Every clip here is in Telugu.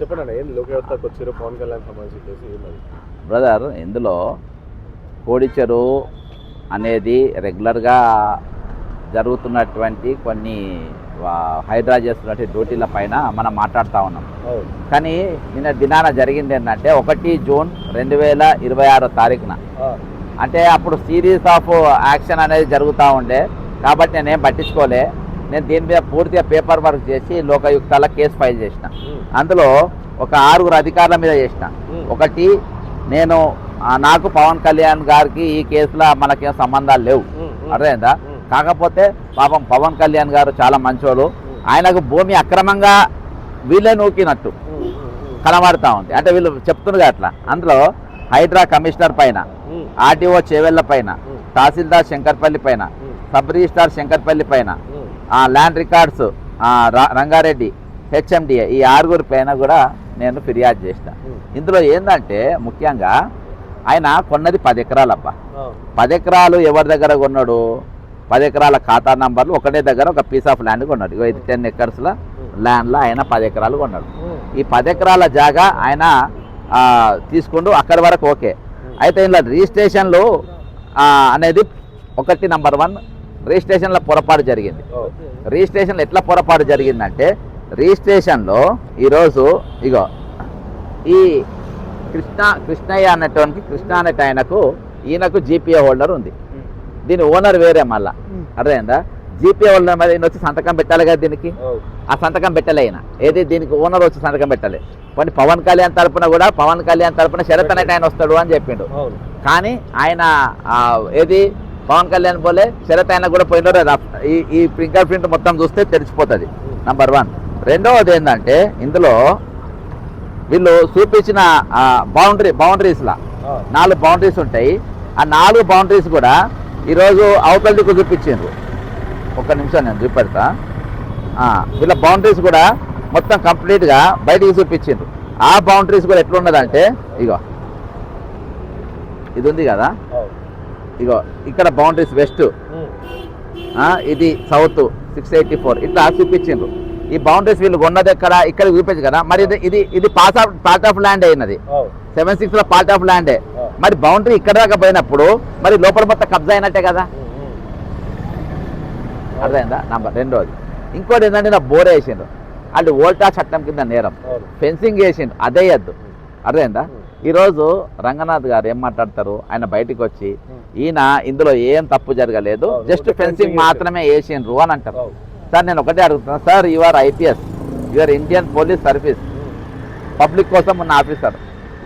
చెప్పండి ఏంది లోకయుక్తకు వచ్చారు పవన్ కళ్యాణ్ సంబంధించి కేసు ఏమది బ్రదర్? ఇందులో కోడిచెరు అనేది రెగ్యులర్గా జరుగుతున్నటువంటి కొన్ని హైడ్రా చేస్తున్నటువంటి డ్యూటీల పైన మనం మాట్లాడుతూ ఉన్నాం. కానీ నిన్న దినాన జరిగింది ఏంటంటే 1 జూన్ 2026 తారీఖున, అంటే అప్పుడు సిరీస్ ఆఫ్ యాక్షన్ అనేది జరుగుతూ ఉండే కాబట్టి నేనేం పట్టించుకోలే. నేను దీని మీద పూర్తిగా పేపర్ వర్క్ చేసి లోకయుక్తాల కేసు ఫైల్ చేసిన. అందులో ఒక 6 అధికారుల మీద చేసిన. ఒకటి, నేను నాకు పవన్ కళ్యాణ్ గారికి ఈ కేసులో మనకేం సంబంధాలు లేవు, అర్థమైందా? కాకపోతే పాపం పవన్ కళ్యాణ్ గారు చాలా మంచోళ్ళు, ఆయనకు భూమి అక్రమంగా వీళ్ళే నూకినట్టు కనబడతా ఉంది. అంటే వీళ్ళు చెప్తున్నారు అట్లా. అందులో హైడ్రా కమిషనర్ పైన, ఆర్టీఓ చేవెళ్ల పైన, తహసీల్దార్ శంకర్పల్లి పైన, సబ్ రిజిస్ట్రార్ శంకర్పల్లి పైన, ల్యాండ్ రికార్డ్స్ రంగారెడ్డి, హెచ్ఎండిఏ, ఈ 6 పైన కూడా నేను ఫిర్యాదు చేసిన. ఇందులో ఏంటంటే ముఖ్యంగా ఆయన కొన్నది 10 ఎకరాలు అబ్బా. 10 ఎకరాలు ఎవరి దగ్గర కొన్నాడు? 10 ఎకరాల ఖాతా నంబర్లు ఒకటే దగ్గర ఒక పీస్ ఆఫ్ ల్యాండ్ కొన్నాడు. ఇది 10 ఎకర్స్ల ల్యాండ్లో ఆయన 10 ఎకరాలు కొన్నాడు. ఈ 10 ఎకరాల జాగా ఆయన తీసుకుంటూ అక్కడి వరకు ఓకే. అయితే ఇలా రిజిస్ట్రేషన్లు అనేది ఒకటి నంబర్ 1 రిజిస్ట్రేషన్లో పొరపాటు జరిగింది. రిజిస్ట్రేషన్లో ఎట్లా పొరపాటు జరిగిందంటే, రిజిస్ట్రేషన్లో ఈరోజు ఇగో ఈ కృష్ణయ్య అనేటువంటి కృష్ణ అనేట ఈయనకు జీపీఏ హోల్డర్ ఉంది. దీని ఓనర్ వేరే మళ్ళా, అర్థమైందా? జీపీఏ హోల్డర్ మీద ఈయన వచ్చి సంతకం పెట్టాలి కదా దీనికి. ఆ సంతకం పెట్టలే ఆయన. ఏది దీనికి ఓనర్ వచ్చి సంతకం పెట్టలే. కొన్ని పవన్ కళ్యాణ్ తరపున శరత్ అనేట ఆయన వస్తాడు అని చెప్పిండు. కానీ ఆయన ఏది పవన్ కళ్యాణ్ పోలే, శరత్ ఆయన కూడా పోయినారు. ఈ ఫింగర్ ప్రింట్ మొత్తం చూస్తే తెలిసిపోతుంది. నంబర్ 1. రెండవది ఏంటంటే, ఇందులో వీళ్ళు చూపించిన బౌండరీస్లా 4 బౌండరీస్ ఉంటాయి. ఆ 4 బౌండరీస్ కూడా ఈరోజు అవతల దిక్కు చూపించారు. ఒక్క నిమిషం నేను చూపెడతా. వీళ్ళ బౌండరీస్ కూడా మొత్తం కంప్లీట్గా బయటికి చూపించారు. ఆ బౌండరీస్ కూడా ఎట్లున్నదంటే, ఇగో ఇది ఉంది కదా, ఇగో ఇక్కడ బౌండరీస్ వెస్ట్, ఇది సౌత్ 684 ఇట్లా చూపించారు. ఈ బౌండరీస్ వీళ్ళు కొన్నది ఎక్కడ, ఇక్కడ చూపించు కదా. మరి ఇది పార్ట్ ఆఫ్ ల్యాండ్ అయినది, 76 లో పార్ట్ ఆఫ్ ల్యాండే. మరి బౌండరీ ఇక్కడ దాకా పోయినప్పుడు మరి లోపల మొత్తం కబ్జా అయినట్టే కదా, అర్థమైందా? రెండోది. ఇంకోటి ఏంటంటే, నా బోర్ వేసిండు, వాళ్ళు ఓల్టా చట్టం కింద నేరం. ఫెన్సింగ్ వేసిండు, అదే వద్దు, అర్థమైందా? ఈరోజు రంగనాథ్ గారు ఏం మాట్లాడతారు, ఆయన బయటకు వచ్చి ఈయన ఇందులో ఏం తప్పు జరగలేదు, జస్ట్ ఫెన్సింగ్ మాత్రమే వేసిండ్రు అని అంటారు. సార్ నేను ఒకటే అడుగుతున్నాను, sir you are IPS, you are Indian police service, public కోసం ఉన్న officer.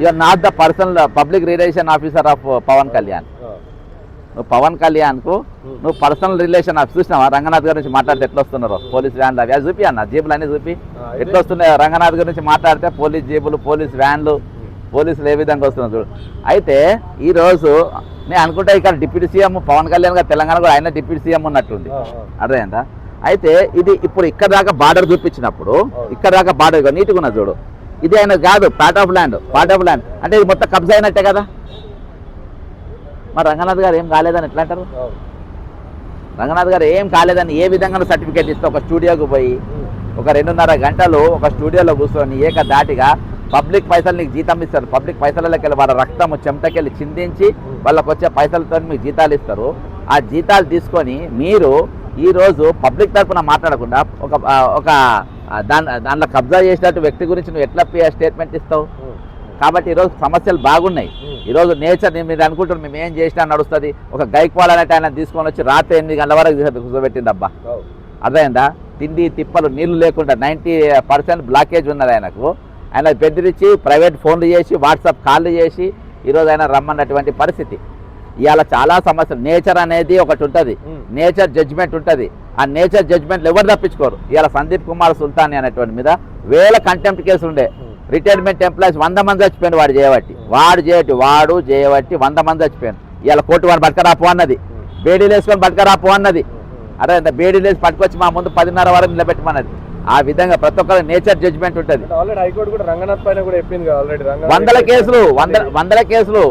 You are not the personal public relation officer of Pawan Kalyan. నువ్వు పవన్ కళ్యాణ్కు నువ్వు పర్సనల్ రిలేషన్ ఆఫీస్ చూసినావా? రంగనాథ్ గారి నుంచి మాట్లాడితే ఎట్లా వస్తున్నారు పోలీస్ వ్యాన్లు అవి చూపి అన్న, జీబులు అన్నీ చూపి ఎట్లా వస్తున్నాయి. రంగనాథ్ గారి నుంచి మాట్లాడితే పోలీస్ జీబులు, పోలీస్ వ్యాన్లు, పోలీసులు ఏ విధంగా వస్తున్నారు చూడు. అయితే ఈరోజు నేను అనుకుంటా ఇక్కడ డిప్యూటీ సీఎం పవన్ కళ్యాణ్ గారు తెలంగాణ కూడా ఆయన డిప్యూటీ సీఎం ఉన్నట్టుంది, అర్థమైందా? అయితే ఇది ఇప్పుడు ఇక్కడ దాకా బార్డర్ చూపించినప్పుడు, ఇక్కడ దాకా బార్డర్ నీట్గా ఉన్నది చూడు, ఇది ఆయన కాదు, పార్ట్ ఆఫ్ ల్యాండ్ అంటే ఇది మొత్తం కబ్జా అయినట్టే కదా. మరి రంగనాథ్ గారు ఏం కాలేదని ఎట్లా అంటారు? రంగనాథ్ గారు ఏం కాలేదని ఏ విధంగా సర్టిఫికేట్ ఇస్తే, ఒక స్టూడియోకి పోయి ఒక 2.5 గంటలు ఒక స్టూడియోలో కూర్చొని ఏకధాటిగా పబ్లిక్ పైసలు నీకు జీతం ఇస్తారు. పబ్లిక్ పైసలకి వెళ్ళి వాళ్ళ రక్తము చెమటకెళ్ళి చిందించి వాళ్ళకి వచ్చే పైసలతో మీకు జీతాలు ఇస్తారు. ఆ జీతాలు తీసుకొని మీరు ఈరోజు పబ్లిక్ తరఫున మాట్లాడకుండా ఒక దాంట్లో కబ్జా చేసినట్టు వ్యక్తి గురించి నువ్వు ఎట్లా స్టేట్మెంట్ ఇస్తావు? కాబట్టి ఈరోజు సమస్యలు బాగున్నాయి. ఈరోజు నేచర్ మీరు అనుకుంటున్నారు మేము ఏం చేసినా నడుస్తుంది. ఒక గైక్వాల్ అనేట ఆయన తీసుకొని వచ్చి రాత్రి 8 గంటల వరకు కూర్చోబెట్టింది అబ్బా, అర్థమైందా? తిండి తిప్పలు నీళ్లు లేకుండా 90% బ్లాకేజ్ ఉన్నది ఆయనకు. ఆయన బెదిరించి ప్రైవేట్ ఫోన్లు చేసి వాట్సాప్ కాళ్ళు చేసి ఈరోజు ఆయన రమ్మన్నటువంటి పరిస్థితి. ఇవాళ చాలా సమస్యలు. నేచర్ అనేది ఒకటి ఉంటుంది, నేచర్ జడ్జిమెంట్ ఉంటుంది. ఆ నేచర్ జడ్జిమెంట్లు ఎవరు తప్పించుకోరు. ఇవాళ సందీప్ కుమార్ సుల్తాని అనేటువంటి మీద వేల కంటెంప్ట్ కేసులు ఉండే. రిటైర్మెంట్ ఎంప్లాయీస్ 100 మంది చచ్చిపోయారు వాడు చేయబట్టి 100 మంది చచ్చిపోయారు. ఇవాళ కోర్టు వాడిని పట్టుకరాపు అన్నది, బేడీలు వేసుకొని పట్టుకరాపు అన్నది. అదే అంటే బేడీలు వేసి పట్టుకొచ్చి మా ముందు 10:30 వరకు నిలబెట్టమన్నది. ఆ విధంగా ప్రతి ఒక్కరు నేచర్ జడ్జిమెంట్ ఉంటుంది. వందల కేసులు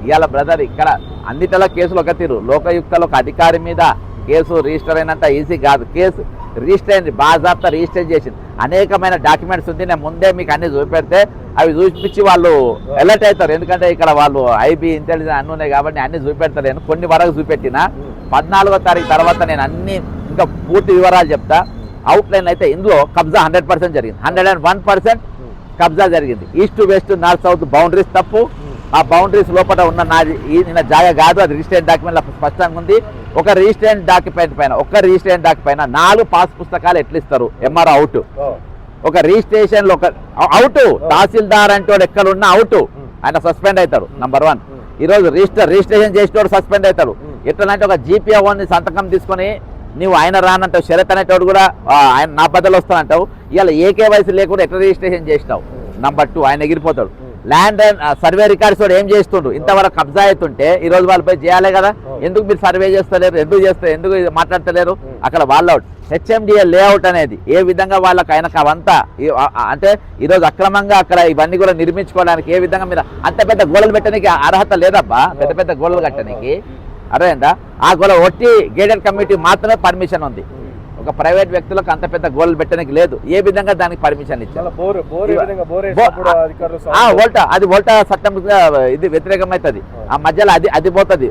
ఇవాళ బ్రదర్ ఇక్కడ అన్నిటిలో కేసులు ఒక తీరు. లోకయుక్తలో ఒక అధికారి మీద కేసు రిజిస్టర్ అయినంత ఈజీ కాదు. కేసు రిజిస్టర్ అయింది, బాజాబ్తా రిజిస్టర్ చేసింది. అనేకమైన డాక్యుమెంట్స్ ఉంది. నేను ముందే మీకు అన్ని చూపెడితే అవి చూపించి వాళ్ళు అలర్ట్ అవుతారు. ఎందుకంటే ఇక్కడ వాళ్ళు ఐబీ ఇంటెలిజెన్స్ అన్నీ ఉన్నాయి కాబట్టి అన్ని చూపెడతాను. కొన్ని వరకు చూపెట్టినా 14వ తారీఖు తర్వాత నేను అన్ని ఇంకా పూర్తి వివరాలు చెప్తా. అవుట్లైన్ అయితే ఇందులో కబ్జా 100% జరిగింది, 101% కబ్జా జరిగింది. East west north south boundaries తప్పు. ఆ బౌండరీస్ లోపల ఉన్న నాది నిన్న జాగా కాదు, అది రిజిస్ట్రేషన్ డాక్యుమెంట్ స్పష్టంగా ఉంది. ఒక రిజిస్ట్రేషన్ డాక్యుమెంట్ పైన 4 పాస్ పుస్తకాలు ఎట్లా ఇస్తారు? ఎంఆర్ఓ అవుట్, ఒక రిజిస్ట్రేషన్ లో ఒక అవుట్, తహసీల్దార్ అంటే ఎక్కడ ఉన్నా అవుట్, ఆయన సస్పెండ్ అవుతాడు. నంబర్ 1. ఈరోజు రిజిస్ట్రేషన్ చేసేటోడు సస్పెండ్ అవుతాడు. ఎట్లంటే ఒక జీపీఓని సంతకం తీసుకొని నువ్వు ఆయన రానంటావు, శరత్ అనేటోడు కూడా ఆయన నా బదులు వస్తానంటావు. ఇవాళ ఏకేవైసీ లేకుండా ఎట్లా రిజిస్ట్రేషన్ చేసినావు? నంబర్ 2, ఆయన ఎగిరిపోతాడు. ల్యాండ్ అండ్ సర్వే రికార్డ్స్ కూడా ఏం చేస్తుండ్రు? ఇంతవరకు కబ్జా అవుతుంటే ఈరోజు వాళ్ళపై చేయాలి కదా. ఎందుకు మీరు సర్వే చేస్తలేరు? ఎందుకు మాట్లాడతలేరు? అక్కడ వాళ్ళ హెచ్ఎండిఏ లేఅవుట్ అనేది ఏ విధంగా వాళ్ళకి ఆయనకు అవంతా అంటే ఈరోజు అక్రమంగా అక్కడ ఇవన్నీ కూడా నిర్మించుకోవడానికి ఏ విధంగా మీరు అంత పెద్ద గోడలు పెట్టడానికి అర్హత లేదబ్బా. పెద్ద గోడలు కట్టడానికి అర్థమైందా? ఆ గోడ ఒట్టి గేటెడ్ కమ్యూనిటీ మాత్రమే పర్మిషన్ ఉంది. ఒక ప్రైవేట్ వ్యక్తులకు అంత పెద్ద గోడలు పెట్టడానికి లేదు. ఏ విధంగా దానికి పర్మిషన్ ఇచ్చారు? అది వోల్టా చట్టం ఇది వ్యతిరేకమవుతుంది. ఆ మధ్యలో అది పోతుంది,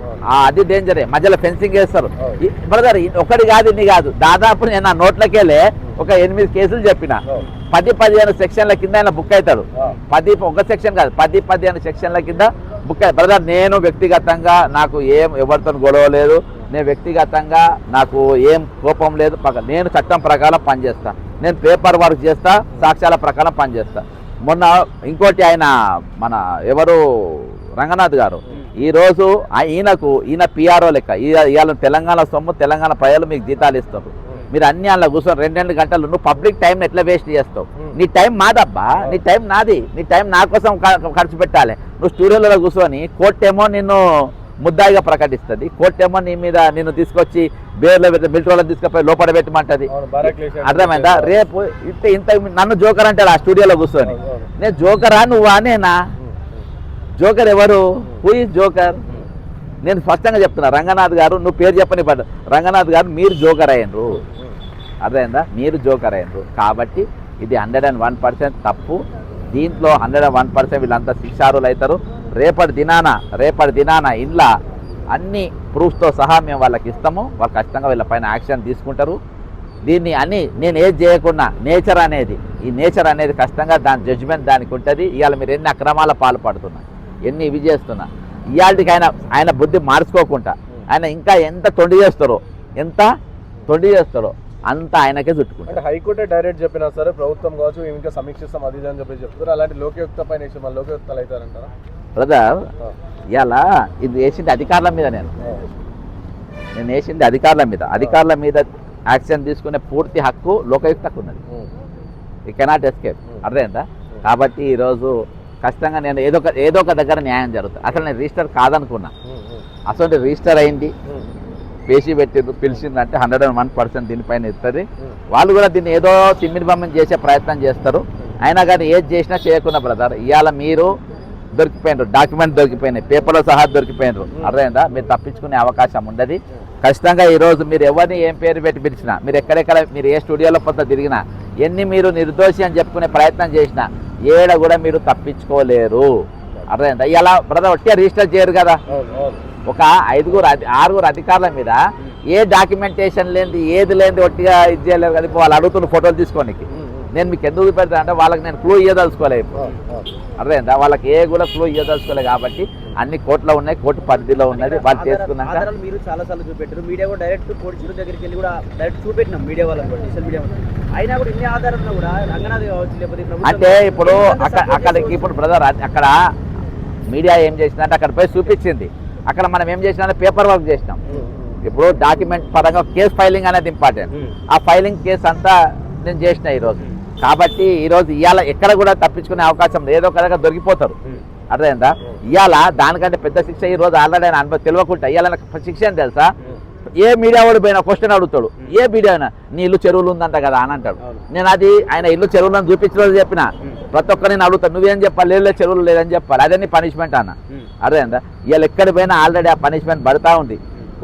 అది డేంజరే. మధ్యలో ఫెన్సింగ్ వేస్తారు. బ్రదర్ ఒకటి కాదు, ఇన్ని కాదు, దాదాపు నేను నా నోట్లకెళ్ళే ఒక 8 కేసులు చెప్పిన. 10-15 సెక్షన్ల కింద ఆయన బుక్ అవుతాడు. ఒక సెక్షన్ కాదు, 10-15 సెక్షన్ల కింద బుక్ అయ్యి. బ్రదర్ నేను వ్యక్తిగతంగా నాకు ఎవరితో గొడవ లేదు, నేను వ్యక్తిగతంగా నాకు ఏం కోపం లేదు. నేను చట్టం ప్రకారం పనిచేస్తా, నేను పేపర్ వర్క్ చేస్తా, సాక్ష్యాల ప్రకారం పనిచేస్తా. మొన్న ఇంకోటి ఆయన మన ఎవరు రంగనాథ్ గారు ఈరోజు ఈయన పిఆర్ఓ లెక్క ఇవాళ తెలంగాణ సొమ్ము, తెలంగాణ ప్రజలు మీకు జీతాలు ఇస్తారు. మీరు అన్ని అలా కూర్చొని 2 గంటలు నువ్వు పబ్లిక్ టైంని ఎట్లా వేస్ట్ చేస్తావు? నీ టైం మాదబ్బా, నీ టైం నాది. నీ టైం నా కోసం ఖర్చు పెట్టాలి. నువ్వు స్టూడియోలో కూర్చొని కోర్టేమో నిన్ను ముద్దాయిగా ప్రకటిస్తుంది, కోర్టేమో నీ మీద నిన్ను తీసుకొచ్చి బేర్లో మిలిటరీలో తీసుకుపోయి లోపల పెట్టమంటది. అర్థమైందా? రేపు ఇంత నన్ను జోకర్ అంటాడు ఆ స్టూడియోలో కూర్చొని. నేను జోకరా నువ్వా? నేనా జోకర్? ఎవరు? Who is joker? నేను స్పష్టంగా చెప్తున్నా. రంగనాథ్ గారు నువ్వు పేరు చెప్పని పడ్డ రంగనాథ్ గారు మీరు జోకర్ అయ్యారు. అర్థమైందా? మీరు జోకర్ అయ్యారు. కాబట్టి ఇది 101% తప్పు. దీంట్లో 101% వీళ్ళంతా శిక్షారులు అవుతారు. రేపటి దినాన ఇంట్లో అన్ని ప్రూఫ్స్తో సహా మేము వాళ్ళకి ఇస్తాము. వాళ్ళు ఖచ్చితంగా వీళ్ళ పైన యాక్షన్ తీసుకుంటారు. దీన్ని నేను ఏది చేయకుండా నేచర్ అనేది ఖచ్చితంగా దాని జడ్జిమెంట్ దానికి ఉంటుంది. ఇవాళ మీరు ఎన్ని అక్రమాల పాల్పడుతున్నా, ఎన్ని ఇవి చేస్తున్నా, ఇవాళకి ఆయన బుద్ధి మార్చుకోకుండా ఆయన ఇంకా ఎంత తొండి చేస్తారో అంతా ఆయనకే చుట్టుకుంటారు. అంటే హైకోర్టే డైరెక్ట్ చెప్పినా సరే ప్రభుత్వం కావచ్చు ఇంకా సమీక్షిస్తాం అది అని చెప్పి చెప్తారు. అలాంటి లోకయుక్త పైన లోకయుక్తలు అవుతారంటారా? బ్రదర్ ఇవాళ ఇది వేసింది అధికారుల మీద. నేను వేసింది అధికారుల మీద యాక్షన్ తీసుకునే పూర్తి హక్కు లోకయుక్తకు ఉన్నది. ఈ కెనాట్ ఎస్కేప్. అర్థమైందా? కాబట్టి ఈరోజు ఖచ్చితంగా నేను ఏదో ఒక దగ్గర న్యాయం జరుగుతుంది. అసలు నేను రిజిస్టర్ కాదనుకున్నా, అసలు రిజిస్టర్ అయింది, పేషీ పెట్టిండ్రు, పిలిచిందంటే 101% దీనిపైన ఇస్తుంది. వాళ్ళు కూడా దీన్ని ఏదో తిమ్మినిబమ్మని చేసే ప్రయత్నం చేస్తారు. అయినా కానీ ఏది చేసినా చేయకుండా బ్రదర్ ఇవాళ మీరు దొరికిపోయినారు, డాక్యుమెంట్ దొరికిపోయినాయి, పేపర్లో సహా దొరికిపోయినారు. అర్థమైందా? మీరు తప్పించుకునే అవకాశం ఉండదు. ఖచ్చితంగా ఈరోజు మీరు ఎవరిని ఏం పేరు పెట్టి పిలిచినా, మీరు ఎక్కడెక్కడ మీరు ఏ స్టూడియోలో పొద్దు తిరిగినా, ఎన్ని మీరు నిర్దోషి అని చెప్పుకునే ప్రయత్నం చేసినా ఏడ కూడా మీరు తప్పించుకోలేరు. అర్థమైందా? ఇలా బ్రదర్ ఒట్టిగా రిజిస్టర్ చేయరు కదా. ఒక 6 అధికారుల మీద ఏ డాక్యుమెంటేషన్ లేనిది ఏది లేనిది ఒట్టిగా ఇది చేయలేరు కదా. వాళ్ళు అడుగుతున్న ఫోటోలు తీసుకోనికి నేను మీకు ఎందుకు పెడతా అంటే వాళ్ళకి నేను క్లూ ఇవ్వదలుచుకోలేదు. అర్థమైందా? వాళ్ళకి ఏ కూడా క్లూ ఇవ్వదలుచుకోలేదు. కాబట్టి అన్ని కోర్టులో ఉన్నాయి, కోర్టు పరిధిలో ఉన్నది. వాళ్ళు చేసుకున్నాక మీరు చాలా సార్లు చూపెట్టారు. మీడియా కూడా డైరెక్ట్ కోర్టు దగ్గరికి వెళ్ళి కూడా డైరెక్ట్ చూపెట్టినాం మీడియా వాళ్ళకి, సోషల్ మీడియా అయినా కూడా ఇన్ని ఆధారాలు కూడా రంగనాథ్ కావచ్చు లేకపోతే అంటే అక్కడికి ఇప్పుడు బ్రదర్ అక్కడ మీడియా ఏం చేసిందంటే అక్కడ పోయి చూపించింది. అక్కడ మనం ఏం చేసినా పేపర్ వర్క్ చేసినాం. ఇప్పుడు డాక్యుమెంట్ పరంగా కేసు ఫైలింగ్ అనేది ఇంపార్టెంట్. ఆ ఫైలింగ్ కేసు అంతా నేను చేసిన ఈరోజు. కాబట్టి ఈరోజు ఇవాళ ఎక్కడ కూడా తప్పించుకునే అవకాశం లేదు, ఏదో ఒక దగ్గర దొరికిపోతారు. అర్థమైందా? ఇవాళ దానికంటే పెద్ద శిక్ష ఈరోజు ఆల్రెడీ ఆయన అనుభవం తెలియకుండా ఇవాళ శిక్ష అని తెలుసా? ఏ మీడియా వాడు పోయినా క్వశ్చన్ అడుగుతాడు, ఏ మీడియా అయినా నీ ఇల్లు చెరువులు ఉందంట కదా అని అంటాడు. నేను అది ఆయన ఇల్లు చెరువులను చూపించలేదు చెప్పిన ప్రతి ఒక్కరు నేను అడుగుతాను, నువ్వేం చెప్పాలి? లేదు చెరువులు లేదని చెప్పాలి. అదే నీ పనిష్మెంట్ అన్న. అర్థమైందా? ఇవాళ ఎక్కడ పోయినా ఆల్రెడీ ఆ పనిష్మెంట్ పడతా ఉంది.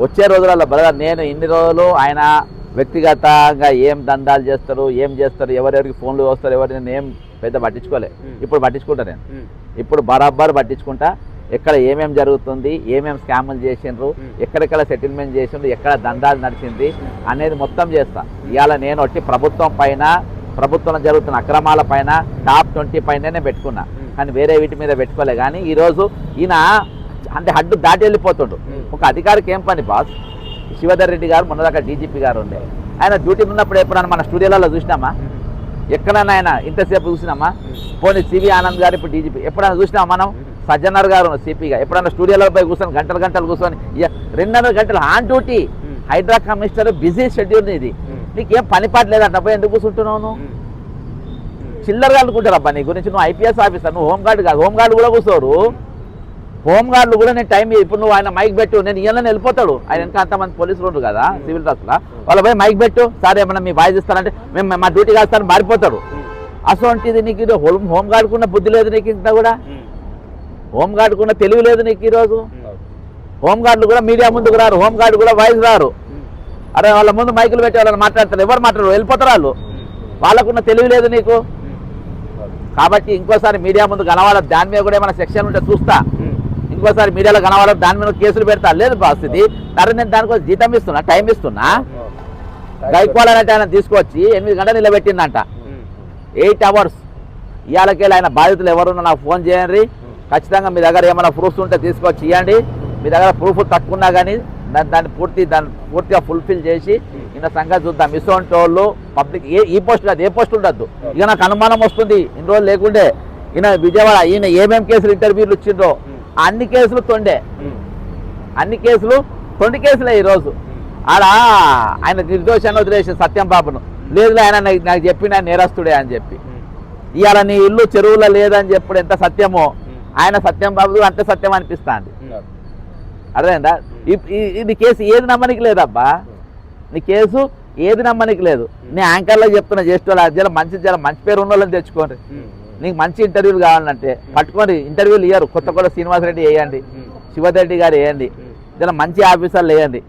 వచ్చే రోజులలో బ్రదర్ నేను ఇన్ని రోజులు ఆయన వ్యక్తిగతంగా ఏం దందాలు చేస్తారు, ఏం చేస్తారు, ఎవరెవరికి ఫోన్లు వస్తారు, ఎవరిని ఏం పెద్ద పట్టించుకోలే. ఇప్పుడు పట్టించుకుంటా నేను, ఇప్పుడు బరాబర్ పట్టించుకుంటా. ఎక్కడ ఏమేమి జరుగుతుంది, ఏమేమి స్కాములు చేసిండ్రు, ఎక్కడెక్కడ సెటిల్మెంట్ చేసిండ్రు, ఎక్కడ దందాలు నడిచింది అనేది మొత్తం చేస్తా. ఇవాళ నేను వచ్చి ప్రభుత్వం పైన, ప్రభుత్వంలో జరుగుతున్న అక్రమాల పైన టాప్ 20 పైననే పెట్టుకున్నా, కానీ వేరే వీటి మీద పెట్టుకోలే. కానీ ఈరోజు ఈయన అంటే హడ్డు దాటి వెళ్ళిపోతుండు. ఒక అధికారికి ఏం పని బాస్? శివధర్ రెడ్డి గారు మొన్నదాకా డీజీపీ గారు ఉండే, ఆయన డ్యూటీ ఉన్నప్పుడు ఎప్పుడన్నా మన స్టూడియోలలో చూసినామా? ఎక్కడన్నా ఆయన ఇంతసేపు చూసినామా? పోనీ సివి ఆనంద్ గారు ఇప్పుడు డీజీపీ ఎప్పుడైనా చూసినామా మనం? సజ్జనర్ గారు సిపిగా ఎప్పుడన్నా స్టూడియోలో పోయి కూర్చొని గంటలు గంటలు కూర్చొని 2.5 గంటలు on duty. Hydraa commissioner busy schedule ఇది, నీకేం పని పాట లేదంట, పోయి ఎందుకు కూర్చుంటున్నావు నువ్వు? చిల్లరగా అనుకుంటారు అబ్బా నీ గురించి. నువ్వు ఐపీఎస్ ఆఫీసర్, నువ్వు హోంగార్డ్ కాదు. హోంగార్డు కూడా కూర్చోరు, హోంగార్డులు కూడా నేను టైం ఇప్పుడు నువ్వు ఆయన మైక్ పెట్టు, నేను ఇయ్యాలని వెళ్ళిపోతాడు. ఆయన ఇంకా అంతమంది పోలీసులు ఉండరు కదా సివిల్ డ్రెస్లో, వాళ్ళ పోయి మైక్ పెట్టు, సార్ ఏమన్నా మీ వాయిస్ ఇస్తారంటే మేము మా డ్యూటీ కాస్తారని మారిపోతాడు. అసోంటిది నీకు ఇది హోంగార్డుకున్న బుద్ధి లేదు నీకు, ఇంత కూడా హోంగార్డుకున్న తెలివి లేదు నీకు. ఈరోజు హోంగార్డులు కూడా మీడియా ముందుకు రారు, హోంగార్డు కూడా వాయిస్ రారు. అరే వాళ్ళ ముందు మైకులు పెట్టి వాళ్ళని మాట్లాడతారు, ఎవరు మాట్లాడరు, వెళ్ళిపోతారు వాళ్ళు. వాళ్ళకున్న తెలివి లేదు నీకు. కాబట్టి ఇంకోసారి మీడియా ముందు కనవాళ్ళ దాని మీద కూడా ఏమైనా సెక్షన్ ఉంటే చూస్తా. ఇంకోసారి మీడియాలో కనవాళ్ళ దాని మీద కేసులు పెడతా. లేదు బాస్, ఇది సరే నేను దానికోసం జీతం ఇస్తున్నా, టైం ఇస్తున్నా. గైక్వాల్ అనేటి ఆయన తీసుకొచ్చి 8 గంటలు నిలబెట్టిందంట, 8 అవర్స్. ఇవాళకెళ్ళి ఆయన బాధితులు ఎవరున్నా నాకు ఫోన్ చేయండి, ఖచ్చితంగా మీ దగ్గర ఏమైనా ప్రూఫ్స్ ఉంటే తీసుకొచ్చి ఇవ్వండి. మీ దగ్గర ప్రూఫ్ తక్కువన్నా కానీ దాన్ని పూర్తిగా ఫుల్ఫిల్ చేసి ఈయన సంగతి చూద్దాం. ఇటువంటి వాళ్ళు పబ్లిక్ ఈ పోస్ట్ కాదు, ఏ పోస్ట్ ఉండద్దు. ఇక నాకు అనుమానం వస్తుంది, ఇన్ని రోజులు లేకుండే ఈయన విజయవాడ ఈయన ఏమేమి కేసులు ఇంటర్వ్యూలు ఇచ్చిండ్రో అన్ని కేసులు తొండే, అన్ని కేసులు తొండి కేసులే. ఈరోజు ఆడ ఆయన నిర్దోషాన్ని వదిలేసి సత్యం బాబును, లేదులే ఆయన నాకు చెప్పిన నేరస్తుడే అని చెప్పి. ఇవాళ నీ ఇల్లు చెరువులో లేదని చెప్పుడు ఎంత సత్యమో, ఆయన సత్యం బాబు అంతే సత్యం అనిపిస్తుంది. అర్థమైందా? ఇది కేసు ఏది నమ్మనికి లేదబ్బా, నీ కేసు ఏది నమ్మనికి లేదు. నీ యాంకర్లో చెప్తున్నా, చేస్తే జల మంచి పేరు ఉన్న వాళ్ళని తెచ్చుకోండి. నీకు మంచి ఇంటర్వ్యూలు కావాలంటే పట్టుకోండి, ఇంటర్వ్యూలు ఇయ్యరు. కొత్త శ్రీనివాసరెడ్డి వేయండి, శివరెడ్డి గారు వేయండి, జల మంచి ఆఫీసర్లు వేయండి.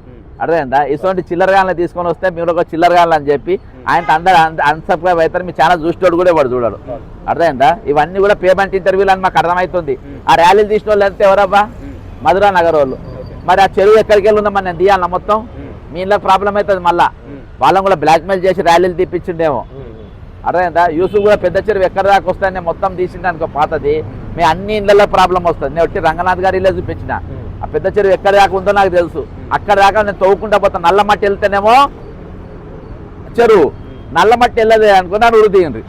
అర్థమైందా? ఇటువంటి చిల్లరగాళ్ళని తీసుకొని వస్తే మీరు ఒక చిల్లరగాళ్ళు అని చెప్పి ఆయన అందరూ అన్సబ్స్క్రైబ్ అవుతారు. మీ ఛానల్ చూసేవాడు కూడా వాడు చూడడు. అర్థమైందా? ఇవన్నీ కూడా పేమెంట్ ఇంటర్వ్యూలు అని మాకు అర్థమవుతుంది. ఆ ర్యాలీలు తీసిన వాళ్ళు ఎంత ఎవరబ్బా? మధురా నగర్ వాళ్ళు. మరి ఆ చెరువు ఎక్కడికి వెళ్ళి ఉందా మరి నేను తీయాలన్నా మొత్తం? మీ ఇంట్లో ప్రాబ్లం అవుతుంది. మళ్ళీ వాళ్ళని కూడా బ్లాక్మెయిల్ చేసి ర్యాలీలు తీపిచ్చిండేమో. అర్థమైందా? యూసుఫ్ కూడా పెద్ద చెరువు ఎక్కడ దాకా వస్తాయని మొత్తం తీసిండే అనుకో పాతది. మీ అన్ని ఇళ్ళల్లో ప్రాబ్లం వస్తుంది. నేను వచ్చి రంగనాథ్ గారి ఇల్లే చూపించిన, ఆ పెద్ద చెరువు ఎక్కడ దాకా ఉందో నాకు తెలుసు. అక్కడ దాకా నేను తవ్వుకుంటా పోతాను. నల్లమట్టి వెళ్తేనేమో చెరువు, నల్లమట్టి వెళ్ళదే అనుకున్నా ఉరు తీయండి.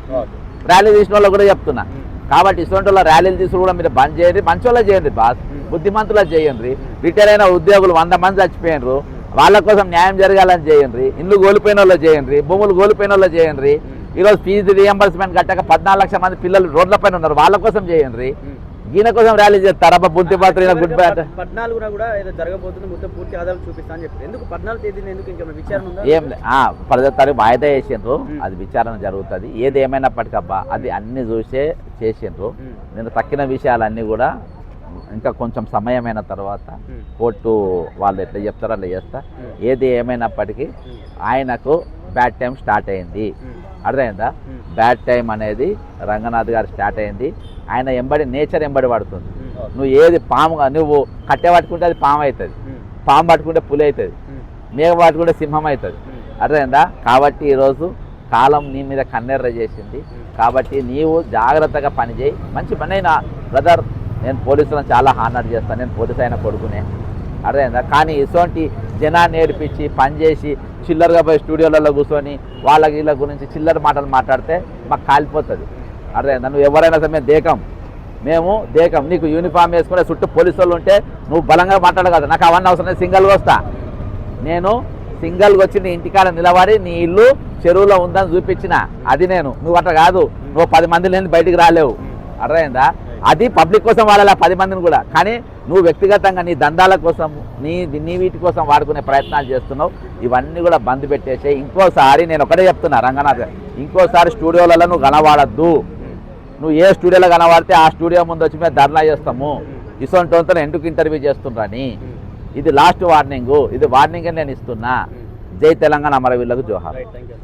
ర్యాలీ తీసిన వాళ్ళు కూడా చెప్తున్నా. కాబట్టి ఇటువంటి వాళ్ళ ర్యాలీలు తీసుకుని కూడా మీరు బంద్ చేయండి, మంచి వాళ్ళ చేయండి బాస్, బుద్ధిమంతులా చేయండి. రిటైర్ అయిన ఉద్యోగులు 100 మంది చచ్చిపోయినరు, వాళ్ళ కోసం న్యాయం జరగాలని చేయండి. ఇల్లు కోల్పోయిన వాళ్ళు చేయండి, భూములు కోల్పోయిన వాళ్ళు చేయండి. ఈరోజు ఫీజు రియంబర్స్మెంట్ కట్టక 14 లక్షల మంది పిల్లలు రోడ్ల పైన ఉన్నారు, వాళ్ళ కోసం చేయండి. ఈయన కోసం ర్యాలీ చేస్తారా? బుద్ధి పాత్ర 14 కూడా ఏదో జరగబోతుంది, మొత్తం పూర్తి ఆధారాలు చూపిస్తా అని చెప్పి. ఎందుకు 14 తేదీన ఎందుకు ఇంకా విచారణ ఉందా? ఏం 10వ తారీఖు వాయిదా వేసిండ్రు, అది విచారణ జరుగుతుంది. ఏది ఏమైనప్పటికబ్బా అది అన్ని చూసే చేసిండ్రు. నేను తక్కిన విషయాలన్నీ కూడా ఇంకా కొంచెం సమయమైన తర్వాత కోర్టు వాళ్ళు ఎట్లా చెప్తారో అట్లా చేస్తా. ఏది ఏమైనప్పటికీ ఆయనకు బ్యాడ్ టైం స్టార్ట్ అయింది. అర్థమైందా? బ్యాడ్ టైం అనేది రంగనాథ్ గారు స్టార్ట్ అయింది. ఆయన ఎంబడి నేచర్ ఎంబడి పడుతుంది. నువ్వు ఏది పాముగా నువ్వు కట్టె పట్టుకుంటే అది పాము అవుతుంది, పాము పట్టుకుంటే పులి అవుతుంది, మేఘ పట్టుకుంటే సింహం అవుతుంది. అర్థమైందా? కాబట్టి ఈరోజు కాలం నీ మీద కన్నెర్ర చేసింది. కాబట్టి నీవు జాగ్రత్తగా పనిచేయి. మంచి పని అయినా బ్రదర్, నేను పోలీసులను చాలా హానర్ చేస్తాను, నేను పోలీసు అయిన కొడుకునే. అర్థమైందా? కానీ ఇటువంటి జనాన్ని ఏడిపించి పనిచేసి చిల్లరగా పోయి స్టూడియోలలో కూర్చొని వాళ్ళకి వీళ్ళ గురించి చిల్లర మాటలు మాట్లాడితే మాకు కాలిపోతుంది. అర్థమైందా? నువ్వు ఎవరైనా సరే మేము దేకం నీకు యూనిఫామ్ వేసుకునే చుట్టూ పోలీసు వాళ్ళు ఉంటే నువ్వు బలంగా మాట్లాడవు కదా. నాకు అవన్నీ అవసరం లేదు, సింగల్గా వస్తా. నేను సింగల్గా వచ్చి నీ ఇంటికాడ నిలబడి నీ ఇల్లు చెరువులో ఉందని చూపించిన అది నేను. నువ్వు అట్లా కాదు, నువ్వు 10 మంది లేని బయటికి రాలేవు. అర్థమైందా? అది పబ్లిక్ కోసం వాడాలి 10 మందిని కూడా. కానీ నువ్వు వ్యక్తిగతంగా నీ దందాల కోసం నీ వీటి కోసం వాడుకునే ప్రయత్నాలు చేస్తున్నావు. ఇవన్నీ కూడా బంద్ పెట్టేసే. ఇంకోసారి నేను ఒకటే చెప్తున్నా రంగనాథ్, ఇంకోసారి స్టూడియోలలో నువ్వు కనవాడద్దు. నువ్వు ఏ స్టూడియోలో కనవాడితే ఆ స్టూడియో ముందు వచ్చి మేము ధర్నా చేస్తాము. ఇసొంటోంతో ఎందుకు ఇంటర్వ్యూ చేస్తుండ్రని. ఇది లాస్ట్ వార్నింగ్, ఇది వార్నింగ్ నేను ఇస్తున్నా. జై తెలంగాణ అమరవీరులకు జోహార్. Right, thank you.